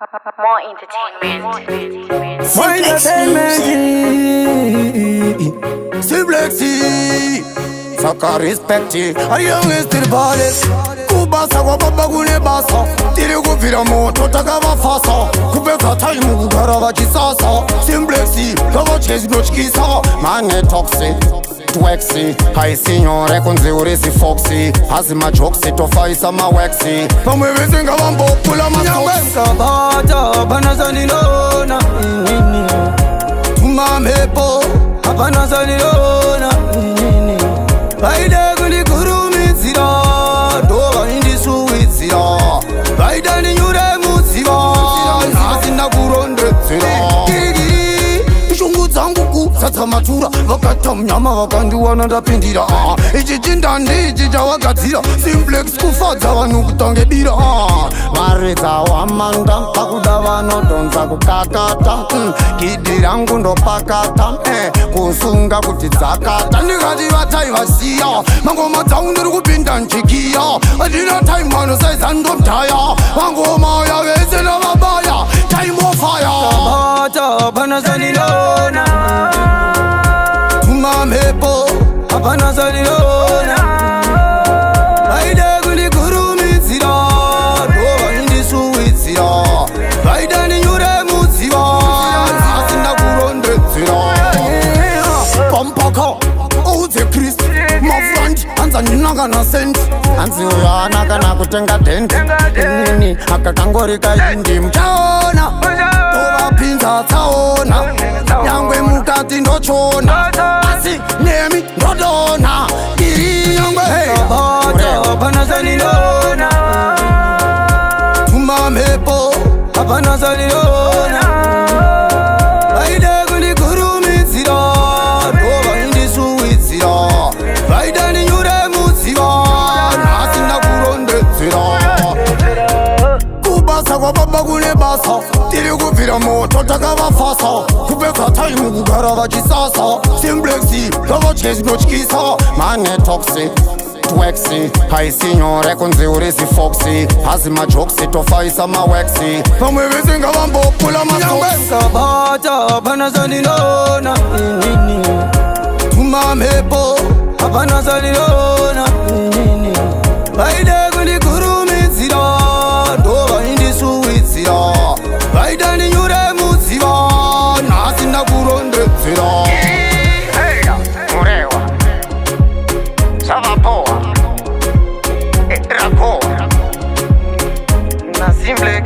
More entertainment. More entertainment. Simplexi. Saka respecti. Ariyange still ballers. Kubasa kwa baba kune basa. Tiri kupira moto takava fasa. Kupeka time kugara vachisasa. Simplexi. Kava chase brochkisa. Mane toxic. Twexi, hai signore kunzi urisi foxy. Hazi majoksi tofaisa mawexi. Pamwe vizinga wambo pula masoksi. Kabata banazalilona Tumamepo abanazalilona baide kulikurumizira Dova indisuwizira Baida ni nyure muzira Nazina kurondezira Shungu zangu kusatsa matura Vakata mnyama vakandiwana ndapindira Ichi chindandi ichi chawagadzira Simplex kufadza vanhu kutangedira Varidza wamanda pakuda vanodonza kukakata Gidi rangu ndopakata Kusunga kuti dzakata Ndikati vatai vasiya Mangoma dzangu ndiri kupinda njikiya Adina time vanosaiza ndomtaya Mangoma yavese navabaya Time of fire Kabata banazalilona Tumamepo abanazalilona baide kulikurumizira Dova indisuwizira Baida ni nyure muziva Nazinda kurondezira Pampaka Ouze Christ Mafrandi Anza ninaka na senti Anzi uyo anaka kutenga denti Nini akakangorika indi mchaona Tova pinza taona Nyangwe mukati ndochona Asi nemi ndodona Iri nyangwe Kabata banazalilona Tumamepo abanazalilona Baide kulikurumizira Dova indisuwizira Baida ni nyure muziva Nazinda kurondezira Kubasa kwa baba kune basa Tiri kupira moto takava fasa Kupeka time kugara vachisasa Simplexi Kava chase brochkisa Mane toxic Twexi, hai signore kunzi urisi foxy Hazi majoksi tofaisa mawexi Pamwe vizinga wambo pula masoksi Kabata banazalilona Tumamepo abanazalilona baide kulikurumizira Dova indisuwizira Baida ni nyure muziva Nazinda kurondezira Murewa Savapoa Rapoa Na Simplex